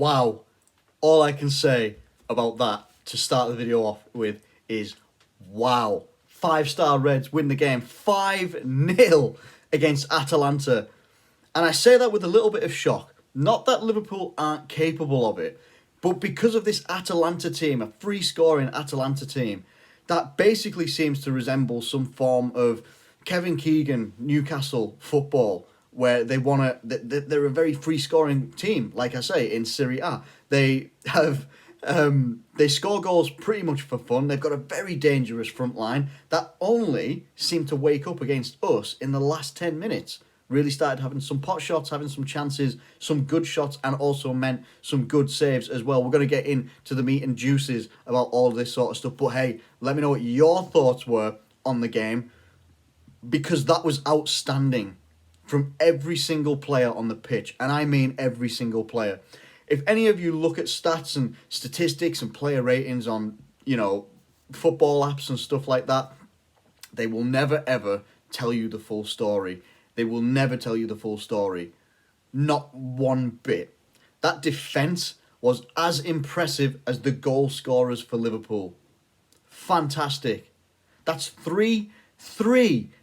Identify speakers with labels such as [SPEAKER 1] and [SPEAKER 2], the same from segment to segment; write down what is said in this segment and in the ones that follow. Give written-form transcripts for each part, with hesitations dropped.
[SPEAKER 1] Wow. All I can say about that to start the video off with is wow. 5-star Reds win the game 5-0 against Atalanta. And I say that with a little bit of shock. Not that Liverpool aren't capable of it, but because of this Atalanta team, a free-scoring Atalanta team, that basically seems to resemble some form of Kevin Keegan Newcastle football, where they're a very free-scoring team, like I say, in Serie A. They have... they score goals pretty much for fun. They've got a very dangerous front line that only seemed to wake up against us in the last 10 minutes. Really started having some pot shots, having some chances, some good shots, and also meant some good saves as well. We're going to get into the meat and juices about all this sort of stuff. But hey, let me know what your thoughts were on the game, because that was outstanding from every single player on the pitch. And I mean every single player. If any of you look at stats and statistics and player ratings on, football apps and stuff like that, they will never, ever tell you the full story. They will never tell you the full story. Not one bit. That defence was as impressive as the goal scorers for Liverpool. Fantastic. That's three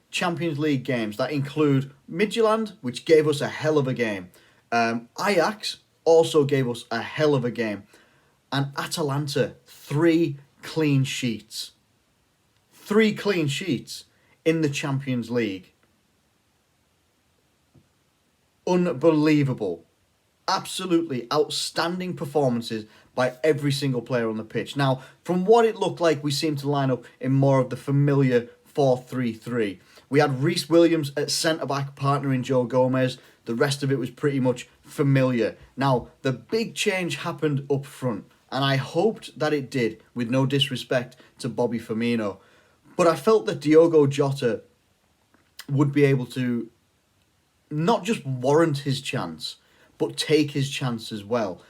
[SPEAKER 1] Champions League games that include Midtjylland, which gave us a hell of a game. Ajax also gave us a hell of a game. And Atalanta, 3 clean sheets. 3 clean sheets in the Champions League. Unbelievable. Absolutely outstanding performances by every single player on the pitch. Now, from what it looked like, we seemed to line up in more of the familiar 4-3-3. We had Rhys Williams at centre-back partnering Joe Gomez. The rest of it was pretty much familiar. Now, the big change happened up front, and I hoped that it did, with no disrespect to Bobby Firmino. But I felt that Diogo Jota would be able to not just warrant his chance, but take his chance as well.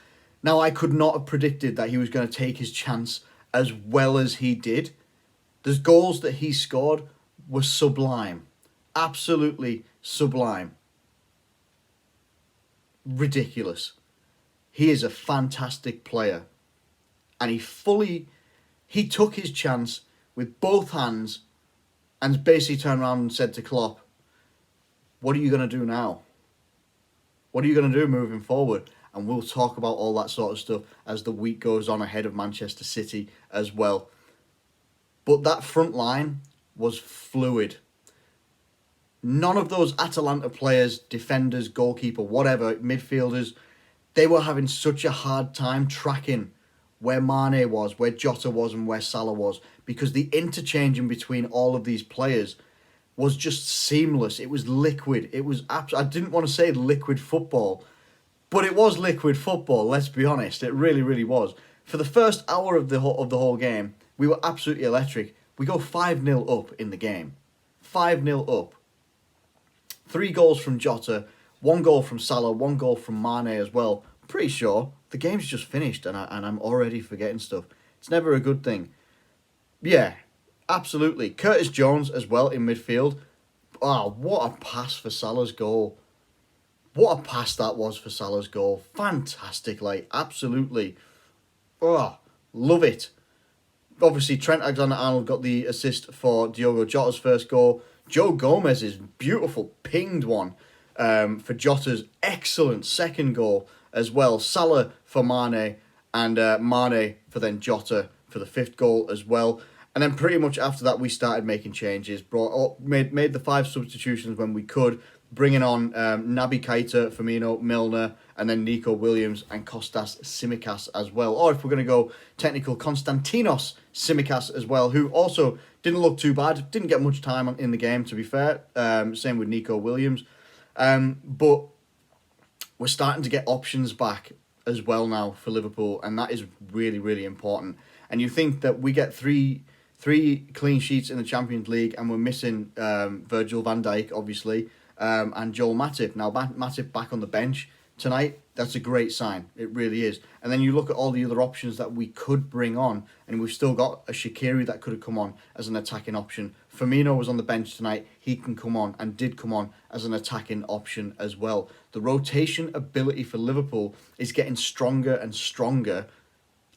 [SPEAKER 1] Now, I could not have predicted that he was going to take his chance as well as he did. The goals that he scored were sublime. Absolutely sublime. Ridiculous. He is a fantastic player. And he took his chance with both hands and basically turned around and said to Klopp, what are you going to do now? What are you going to do moving forward? And we'll talk about all that sort of stuff as the week goes on ahead of Manchester City as well. But that front line was fluid. None of those Atalanta players, defenders, goalkeeper, whatever, midfielders, they were having such a hard time tracking where Mane was, where Jota was, and where Salah was, because the interchanging between all of these players was just seamless. It was liquid. It was I didn't want to say liquid football, but it was liquid football, let's be honest. It really, really was. For the first hour of the whole game, we were absolutely electric. We go 5-0 up in the game. 5-0 up. 3 goals from Jota, 1 goal from Salah, 1 goal from Mane as well. Pretty sure the game's just finished and I'm already forgetting stuff. It's never a good thing. Yeah, absolutely. Curtis Jones as well in midfield. Oh, what a pass for Salah's goal. What a pass that was for Salah's goal. Fantastic, absolutely. Oh, love it. Obviously, Trent Alexander-Arnold got the assist for Diogo Jota's first goal. Joe Gomez's beautiful pinged one for Jota's excellent second goal as well. Salah for Mane, and Mane for then Jota for the 5th goal as well. And then pretty much after that, we started making changes. Made the 5 substitutions when we could, bringing on Naby Keita, Firmino, Milner, and then Nico Williams and Kostas Tsimikas as well. Or if we're going to go technical, Konstantinos Tsimikas as well, who also didn't look too bad. Didn't get much time in the game, to be fair. Same with Nico Williams. But we're starting to get options back as well now for Liverpool, and that is really, really important. And you think that we get three clean sheets in the Champions League, and we're missing Virgil van Dijk, obviously, and Joel Matip. Now, Matip back on the bench tonight, that's a great sign. It really is. And then you look at all the other options that we could bring on, and we've still got a Shaqiri that could have come on as an attacking option. Firmino was on the bench tonight. He can come on and did come on as an attacking option as well. The rotation ability for Liverpool is getting stronger and stronger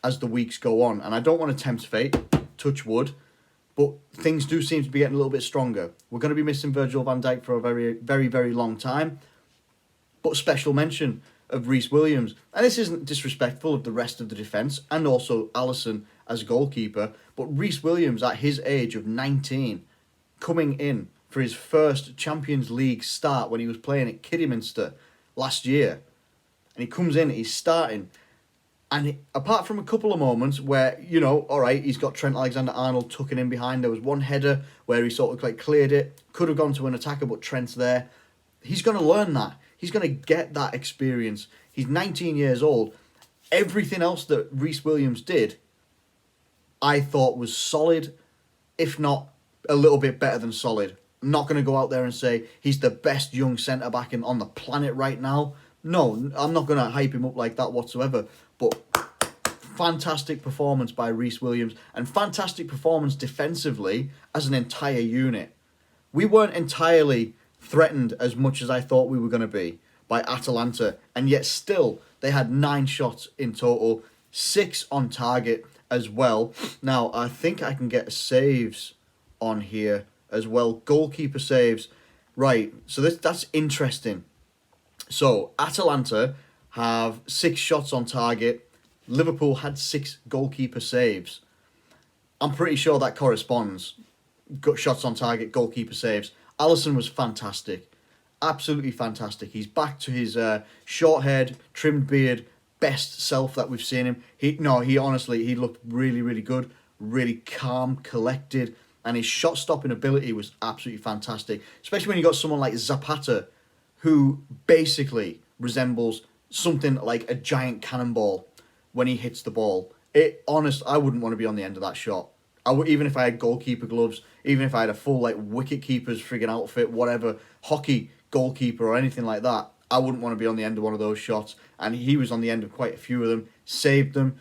[SPEAKER 1] as the weeks go on. And I don't want to tempt fate, touch wood, but things do seem to be getting a little bit stronger. We're going to be missing Virgil van Dijk for a very, very, very long time. But special mention of Rhys Williams. And this isn't disrespectful of the rest of the defence and also Alisson as goalkeeper. But Rhys Williams, at his age of 19, coming in for his first Champions League start when he was playing at Kidderminster last year. And he comes in, he's starting. And apart from a couple of moments where, all right, he's got Trent Alexander-Arnold tucking in behind. There was one header where he sort of like cleared it. Could have gone to an attacker, but Trent's there. He's going to learn that. He's going to get that experience. He's 19 years old. Everything else that Rhys Williams did, I thought was solid, if not a little bit better than solid. I'm not going to go out there and say he's the best young centre-back on the planet right now. No, I'm not going to hype him up like that whatsoever. But fantastic performance by Rhys Williams and fantastic performance defensively as an entire unit. We weren't entirely threatened as much as I thought we were going to be by Atalanta, and yet still they had 9 shots in total, 6 on target as well. Now, I think I can get saves on here as well. Goalkeeper saves. Right, so that's interesting. So, Atalanta have 6 shots on target. Liverpool had 6 goalkeeper saves. I'm pretty sure that corresponds. Shots on target, goalkeeper saves. Alisson was fantastic. Absolutely fantastic. He's back to his short head, trimmed beard, best self that we've seen him. He looked really, really good. Really calm, collected. And his shot-stopping ability was absolutely fantastic. Especially when you got someone like Zapata, who basically resembles something like a giant cannonball when he hits the ball. I wouldn't want to be on the end of that shot. Even if I had goalkeeper gloves, even if I had a full wicket keeper's friggin' outfit, whatever, hockey goalkeeper or anything like that, I wouldn't want to be on the end of one of those shots. And he was on the end of quite a few of them, saved them.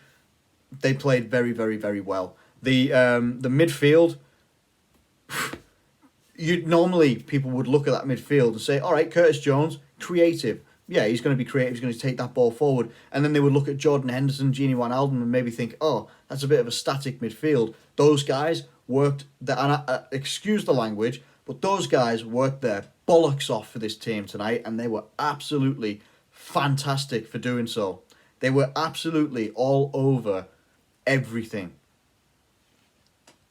[SPEAKER 1] They played very, very, very well. The midfield, normally people would look at that midfield and say, all right, Curtis Jones, creative. Yeah, he's going to be creative. He's going to take that ball forward. And then they would look at Jordan Henderson, Gini Wijnaldum, and maybe think, oh, that's a bit of a static midfield. Those guys worked, excuse the language, but those guys worked their bollocks off for this team tonight, and they were absolutely fantastic for doing so. They were absolutely all over everything.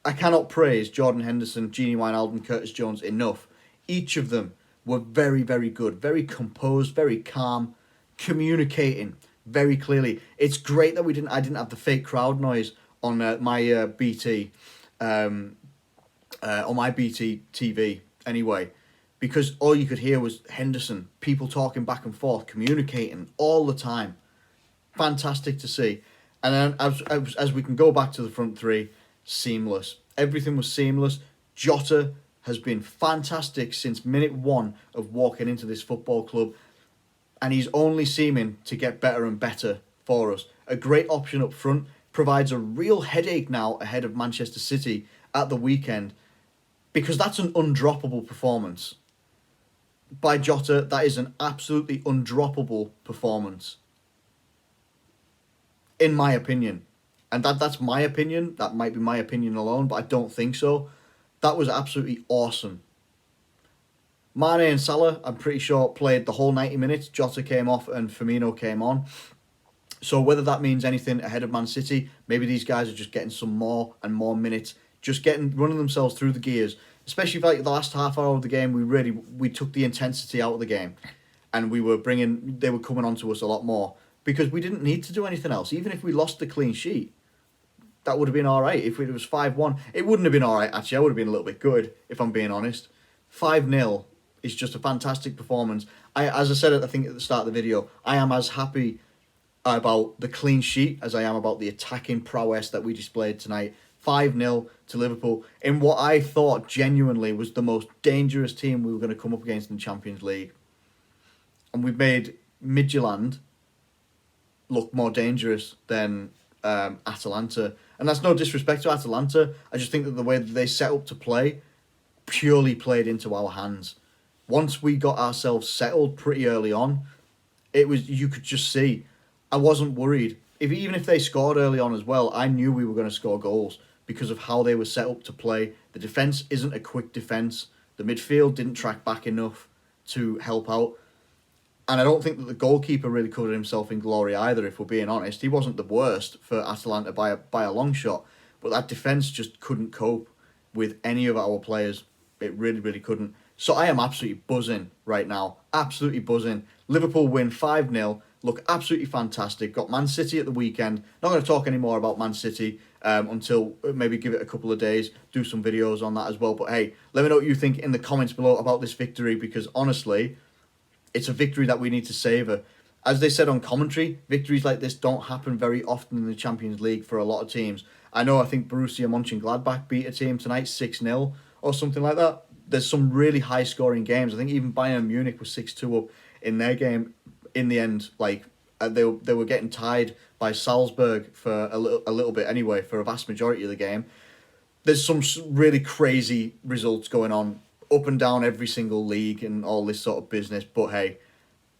[SPEAKER 1] I cannot praise Jordan Henderson, Gini Wijnaldum, Curtis Jones enough. Each of them were very, very good, very composed, very calm, communicating very clearly. It's great that I didn't have the fake crowd noise on my BT, on my BT TV anyway, because all you could hear was Henderson, people talking back and forth, communicating all the time. Fantastic to see. And then as we can go back to the front three, seamless. Everything was seamless. Jota has been fantastic since minute 1 of walking into this football club, and he's only seeming to get better and better for us. A great option up front, provides a real headache now ahead of Manchester City at the weekend, because that's an undroppable performance. By Jota, that is an absolutely undroppable performance, in my opinion. And that's my opinion. That might be my opinion alone, but I don't think so. That was absolutely awesome. Mane and Salah, I'm pretty sure, played the whole 90 minutes. Jota came off and Firmino came on. So whether that means anything ahead of Man City, maybe these guys are just getting some more and more minutes, just running themselves through the gears. Especially for the last half hour of the game, we took the intensity out of the game, and they were coming on to us a lot more, because we didn't need to do anything else. Even if we lost the clean sheet, that would have been all right. If it was 5-1, it wouldn't have been all right, actually. I would have been a little bit good, if I'm being honest. 5-0 is just a fantastic performance. As I said, I think at the start of the video, I am as happy about the clean sheet as I am about the attacking prowess that we displayed tonight. 5-0 to Liverpool in what I thought genuinely was the most dangerous team we were going to come up against in the Champions League. And we've made Midtjylland look more dangerous than Atalanta. And that's no disrespect to Atalanta. I just think that the way that they set up to play purely played into our hands. Once we got ourselves settled pretty early on, it was, you could just see, I wasn't worried. Even if they scored early on as well, I knew we were going to score goals because of how they were set up to play. The defence isn't a quick defence. The midfield didn't track back enough to help out. And I don't think that the goalkeeper really covered himself in glory either, if we're being honest. He wasn't the worst for Atalanta by a long shot, but that defence just couldn't cope with any of our players. It really, really couldn't. So I am absolutely buzzing right now. Absolutely buzzing. Liverpool win 5-0. Look absolutely fantastic. Got Man City at the weekend. Not going to talk any more about Man City until maybe give it a couple of days. Do some videos on that as well. But hey, let me know what you think in the comments below about this victory, because honestly, it's a victory that we need to savour. As they said on commentary, victories like this don't happen very often in the Champions League for a lot of teams. I think Borussia Mönchengladbach beat a team tonight 6-0 or something like that. There's some really high-scoring games. I think even Bayern Munich was 6-2 up in their game. In the end, they were getting tied by Salzburg for a little bit anyway, for a vast majority of the game. There's some really crazy results going on up and down every single league and all this sort of business. But hey,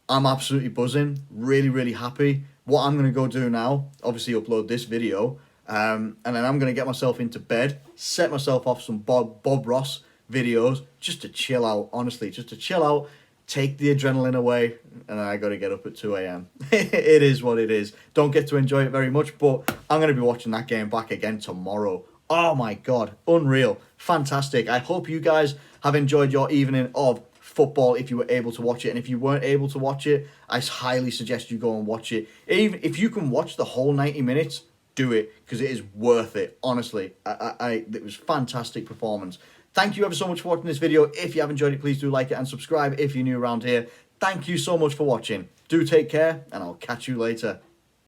[SPEAKER 1] I'm absolutely buzzing, really, really happy. What I'm going to go do now, obviously upload this video, and then I'm going to get myself into bed, set myself off some Bob Ross videos, just to chill out, honestly, just to chill out, take the adrenaline away, and I got to get up at 2 a.m. It is what it is. Don't get to enjoy it very much, but I'm going to be watching that game back again tomorrow. Oh my God, unreal, fantastic. I hope you guys have enjoyed your evening of football if you were able to watch it. And if you weren't able to watch it, I highly suggest you go and watch it. Even if you can watch the whole 90 minutes, do it, because it is worth it. Honestly, it was fantastic performance. Thank you ever so much for watching this video. If you have enjoyed it, please do like it and subscribe if you're new around here. Thank you so much for watching. Do take care, and I'll catch you later.